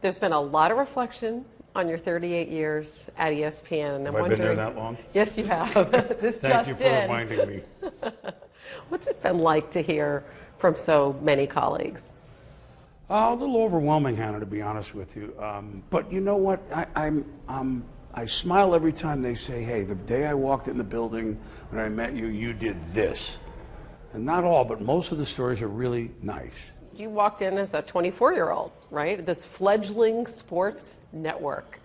There's been a lot of reflection on your 38 years at ESPN. Have I been there that long? Yes, you have. Thank you for reminding me. What's it been like to hear from so many colleagues? A little overwhelming, Hannah, to be honest with you. But you know what? I smile every time they say, hey, the day I walked in the building when I met you, you did this. And not all, but most of the stories are really nice. You walked in as a 24-year-old, right? This fledgling sports network.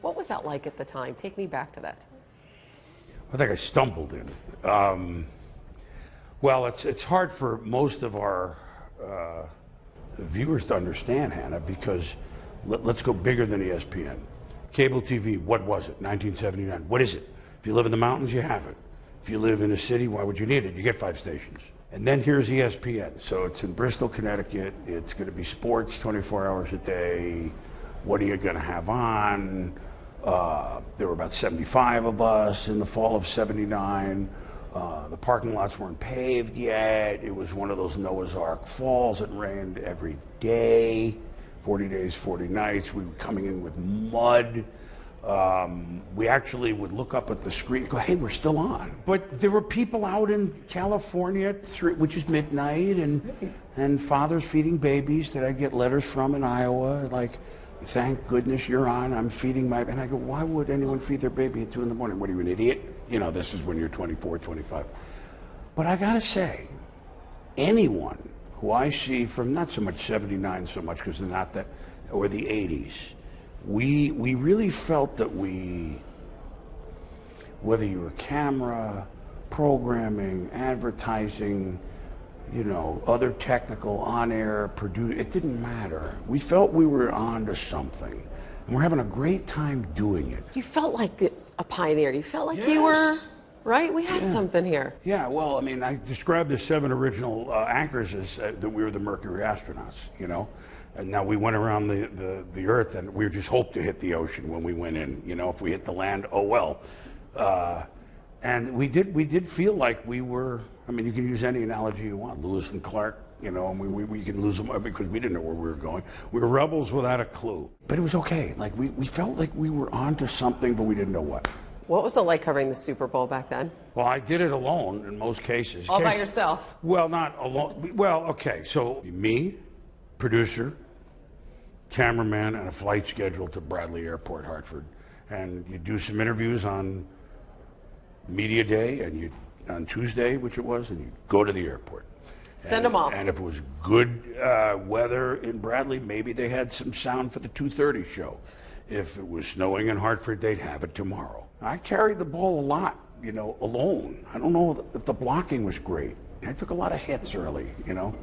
What was that like at the time? Take me back to that. I think I stumbled in. Well, it's hard for most of our viewers to understand, Hannah, because let's go bigger than ESPN. Cable TV, what was it? 1979. What is it? If you live in the mountains, you have it. If you live in a city, why would you need it? You get 5 stations. And then here's ESPN. So it's in Bristol, Connecticut. It's going to be sports 24 hours a day. What are you going to have on? There were about 75 of us in the fall of '79. The parking lots weren't paved yet. It was one of those Noah's Ark falls. It rained every day, 40 days, 40 nights. We were coming in with mud. We actually would look up at the screen and go, hey, we're still on. But there were people out in California, which is midnight, and fathers feeding babies that I get letters from in Iowa, like, thank goodness you're on, I'm feeding my, and I go, why would anyone feed their baby at 2 in the morning? What are you, an idiot? You know, this is when you're 24, 25. But I gotta say, anyone who I see from not so much 79 so much, because they're not that, or the 80s, we really felt that whether you were camera, programming, advertising, you know, other technical, on-air, it didn't matter. We felt we were onto something, and we're having a great time doing it. You felt like a pioneer. You felt like Yes. You were, right? We had something here. Yeah, well, I mean, I described the 7 original anchors as that we were the Mercury astronauts, you know? And now we went around the Earth, and we just hoped to hit the ocean when we went in. You know, if we hit the land, oh well. And we did feel like we were, I mean, you can use any analogy you want, Lewis and Clark, you know, and we can lose them because we didn't know where we were going. We were rebels without a clue. But it was okay. Like, we felt like we were onto something, but we didn't know what. What was it like covering the Super Bowl back then? Well, I did it alone in most cases. All by yourself? Well, not alone. Well, okay, so me, producer, cameraman, and a flight schedule to Bradley Airport, Hartford. And you do some interviews on media day, and on Tuesday, which it was, and you go to the airport. Send them off. And if it was good weather in Bradley, maybe they had some sound for the 2:30 show. If it was snowing in Hartford, they'd have it tomorrow. I carried the ball a lot, you know, alone. I don't know if the blocking was great. I took a lot of hits early, you know.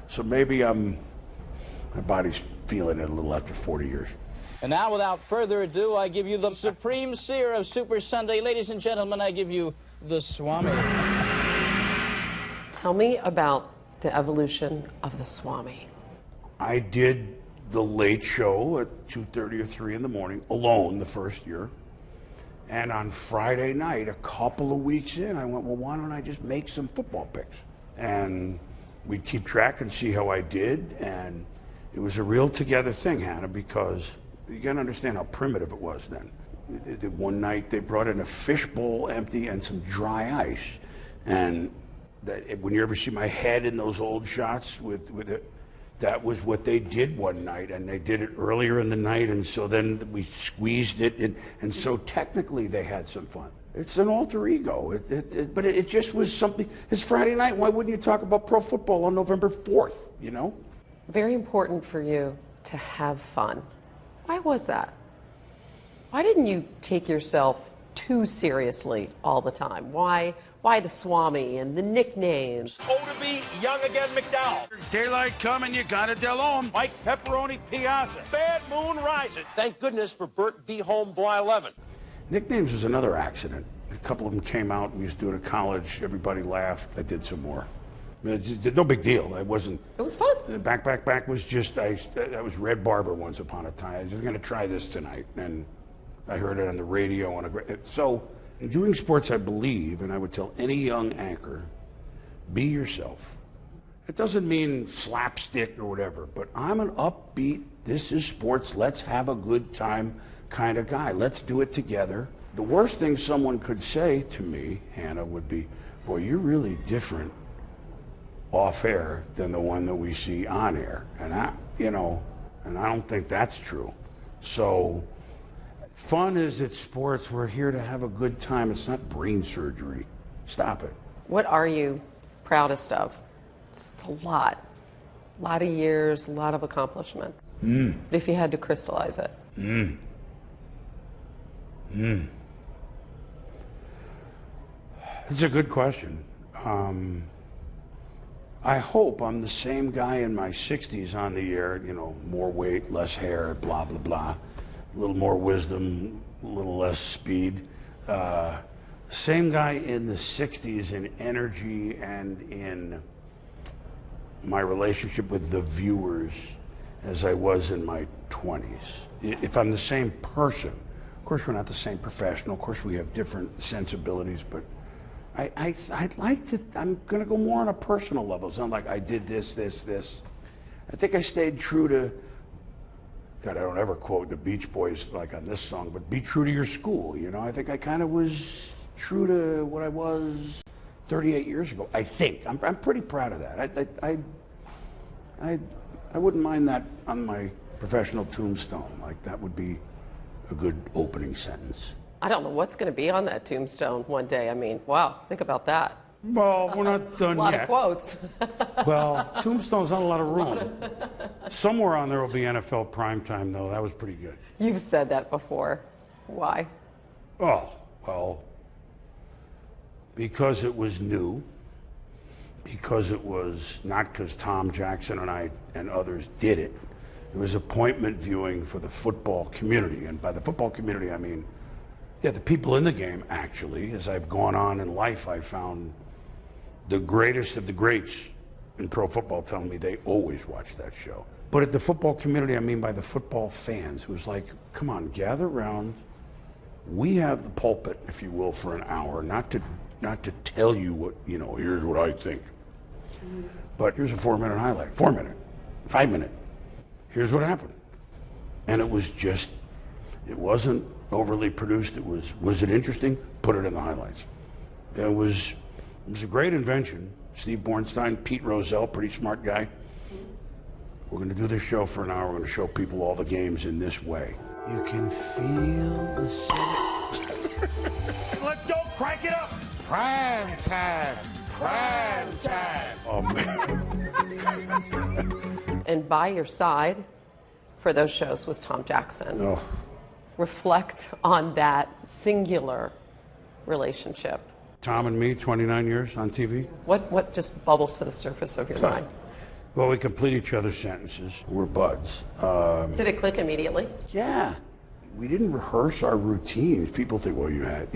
So maybe my body's feeling it a little after 40 years. And now, without further ado, I give you the supreme seer of Super Sunday. Ladies and gentlemen, I give you the Swami. Tell me about the evolution of the Swami. I did the late show at 2:30 or 3 in the morning, alone the first year. And on Friday night, a couple of weeks in, I went, well, why don't I just make some football picks? And we'd keep track and see how I did. And it was a real together thing, Hannah, because you got to understand how primitive it was then. One night they brought in a fishbowl empty and some dry ice. And when you ever see my head in those old shots with it, that was what they did one night, and they did it earlier in the night, and so then we squeezed it, and so technically they had some fun. It's an alter ego, but it just was something. It's Friday night, why wouldn't you talk about pro football on November 4th, you know? Very important for you to have fun. Why was that? Why didn't you take yourself too seriously all the time? Why the Swami and the nicknames? Oldeby, Young Again McDowell. Daylight coming, you got it, Del Home. Mike Pepperoni Piazza. Bad Moon Rising. Thank goodness for Bert B. Home Bly 11. Nicknames was another accident. A couple of them came out. We used to do it at college. Everybody laughed. I did some more. I mean, no big deal. It was fun. Back was just, I was Red Barber once upon a time. I was just going to try this tonight. And I heard it on the radio. So in doing sports, I believe, and I would tell any young anchor, be yourself. It doesn't mean slapstick or whatever, but I'm an upbeat, This is sports. Let's have a good time kind of guy. Let's do it together. The worst thing someone could say to me, Hannah, would be, boy, you're really different off air than the one that we see on air. And I don't think that's true. So fun is at sports. We're here to have a good time. It's not brain surgery. Stop it. What are you proudest of? It's a lot. A lot of years, a lot of accomplishments. But if you had to crystallize it. It's a good question. I hope I'm the same guy in my 60s on the air, more weight, less hair, blah, blah, blah. A little more wisdom, a little less speed. Same guy in the 60s in energy and in my relationship with the viewers as I was in my 20s. If I'm the same person, of course we're not the same professional, of course we have different sensibilities, but I'd like to, I'm going to go more on a personal level. It's not like I did this. I think I stayed true to, God, I don't ever quote the Beach Boys like on this song, but be true to your school. I think I kind of was true to what I was 38 years ago. I think. I'm pretty proud of that. I wouldn't mind that on my professional tombstone. Like, that would be a good opening sentence. I don't know what's going to be on that tombstone one day. I mean, wow, think about that. Well, we're not done yet. A lot yet. of quotes. Well, tombstone's not a lot of room. Somewhere on there will be NFL primetime, though. That was pretty good. You've said that before. Why? Oh, well, because it was new, because it was not because Tom Jackson and I and others did it. It was appointment viewing for the football community. And by the football community, I mean, yeah, the people in the game, actually. As I've gone on in life, I've found the greatest of the greats in pro football telling me they always watch that show. But at the football community, I mean by the football fans, who's like, come on, gather around. We have the pulpit, if you will, for an hour, not to tell you what, here's what I think. But here's a 4-minute highlight, 4-minute, 5-minute. Here's what happened. And it was just, it wasn't overly produced. It was it interesting? Put it in the highlights. It was a great invention. Steve Bornstein, Pete Rozelle, pretty smart guy. We're going to do this show for an hour. We're going to show people all the games in this way. You can feel the city. Let's go, crank it up. Prime time. Prime time. Oh, man. And by your side for those shows was Tom Jackson. Oh. Reflect on that singular relationship. Tom and me, 29 years on TV. What just bubbles to the surface of your mind? Well, we complete each other's sentences. We're buds. Did it click immediately? Yeah. We didn't rehearse our routines. People think, well, you had,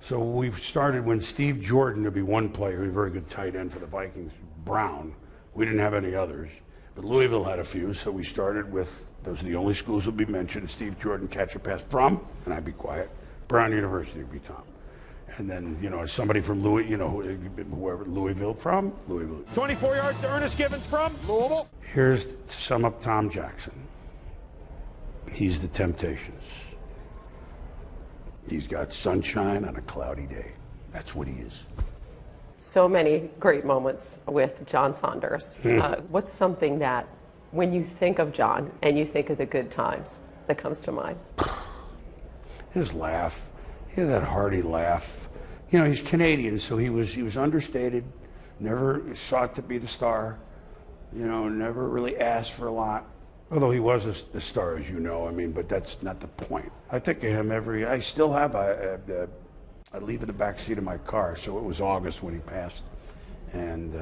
So we've started when Steve Jordan, to be one player, a very good tight end for the Vikings, Brown. We didn't have any others. But Louisville had a few, so we started with, those are the only schools that will be mentioned, Steve Jordan, catch a pass from, and I'd be quiet, Brown University would be Tom. And then, somebody from whoever, Louisville from, Louisville. 24 yards to Ernest Givens from Louisville. Here's to sum up Tom Jackson. He's the Temptations. He's got sunshine on a cloudy day. That's what he is. So many great moments with John Saunders. What's something that, when you think of John and you think of the good times, that comes to mind? His laugh. He had that hearty laugh. He's Canadian, so he was understated, never sought to be the star, never really asked for a lot. Although he was a star, as you know, but that's not the point. I think of him I still have I leave in the back seat of my car, so it was August when he passed. And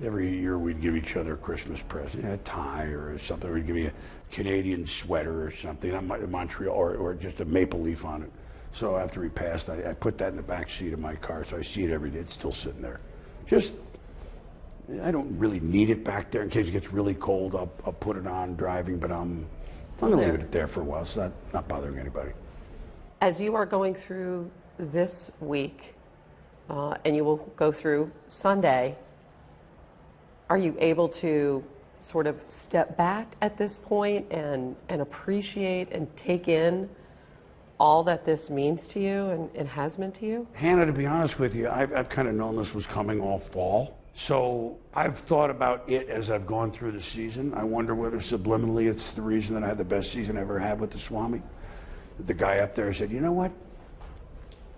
every year we'd give each other a Christmas present, a tie or something. We'd give me a Canadian sweater or something, Montreal, or just a maple leaf on it. So after he passed, I put that in the back seat of my car, so I see it every day. It's still sitting there. I don't really need it back there. In case it gets really cold, I'll put it on driving, but I'm going to leave it there for a while. It's not bothering anybody. As you are going through this week, and you will go through Sunday, are you able to sort of step back at this point and appreciate and take in all that this means to you and has meant to you? Hannah, to be honest with you, I've kind of known this was coming all fall. So I've thought about it as I've gone through the season. I wonder whether subliminally it's the reason that I had the best season I ever had with the Swami. The guy up there said, you know what?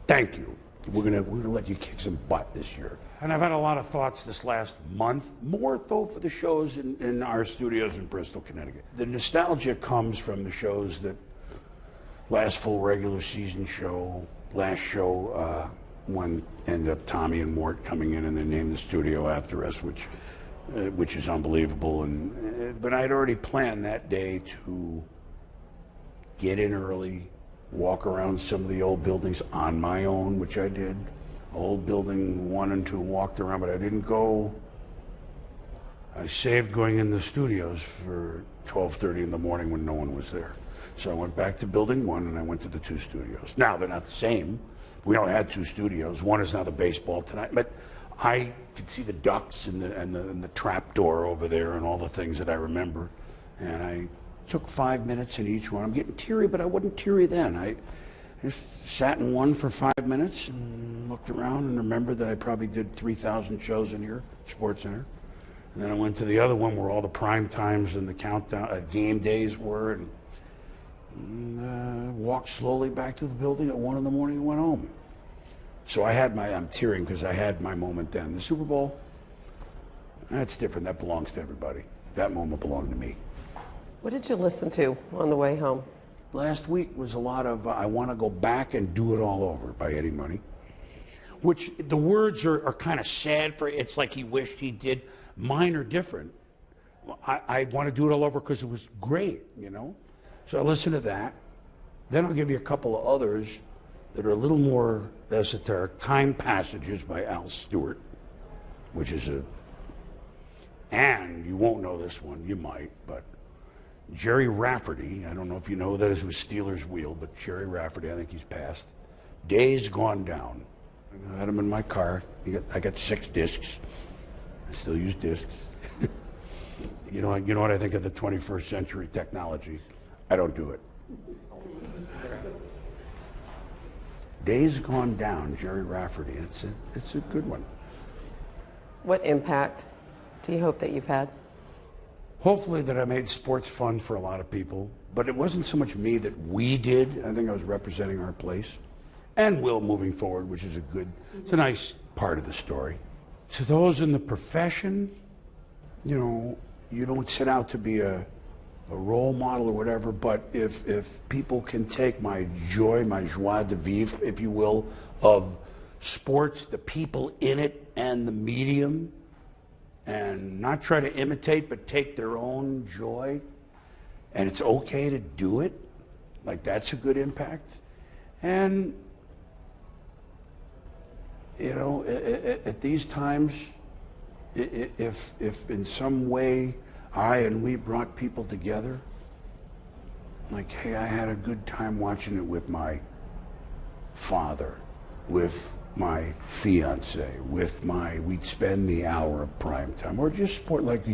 Thank you. We're gonna let you kick some butt this year. And I've had a lot of thoughts this last month, more though for the shows in our studios in Bristol, Connecticut. The nostalgia comes from the shows that last full regular season show, last show, when ended up Tommy and Mort coming in and they named the studio after us, which is unbelievable. But I'd already planned that day to get in early, walk around some of the old buildings on my own, which I did. Old building 1 and 2 walked around, but I didn't go. I saved going in the studios for 12:30 in the morning when no one was there. So I went back to building 1 and I went to the 2 studios. Now they're not the same. We only had 2 studios. One is now the baseball tonight, but I could see the ducks and the trap door over there and all the things that I remember. And I took 5 minutes in each one. I'm getting teary, but I wasn't teary then. I just sat in one for 5 minutes and looked around and remembered that I probably did 3,000 shows in here, Sports Center. And then I went to the other one where all the prime times and the countdown game days were, and walked slowly back to the building at 1 in the morning and went home. So I'm tearing because I had my moment then. The Super Bowl, that's different. That belongs to everybody. That moment belonged to me. What did you listen to on the way home? Last week was a lot of I Want to Go Back and Do It All Over by Eddie Money, which the words are kind of sad for, it's like he wished he did. Mine are different. I want to do it all over because it was great, you know? So I listened to that. Then I'll give you a couple of others that are a little more esoteric. Time Passages by Al Stewart, which is and you won't know this one, you might, but Jerry Rafferty, I don't know if you know that, it was Steelers Wheel, but Jerry Rafferty, I think he's passed. Days Gone Down. I had him in my car. I got 6 discs. I still use discs. You know what I think of the 21st century technology? I don't do it. Days Gone Down, Jerry Rafferty. It's a good one. What impact do you hope that you've had? Hopefully that I made sports fun for a lot of people, but it wasn't so much me that we did. I think I was representing our place and will moving forward, which is it's a nice part of the story. To those in the profession, you don't set out to be a role model or whatever, but if people can take my joy, my joie de vivre, if you will, of sports, the people in it and the medium, and not try to imitate, but take their own joy, and it's okay to do it, like that's a good impact. And, at these times, if in some way we brought people together, like, hey, I had a good time watching it with my father, with my fiance, we'd spend the hour of prime time, or just sport, like,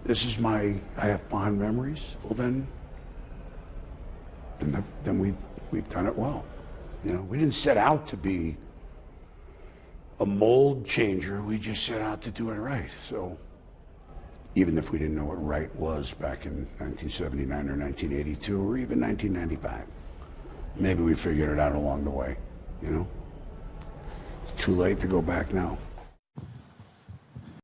I have fond memories. Well, then we've done it well. We didn't set out to be a mold changer. We just set out to do it right. So even if we didn't know what right was back in 1979 or 1982 or even 1995, maybe we figured it out along the way. It's too late to go back now.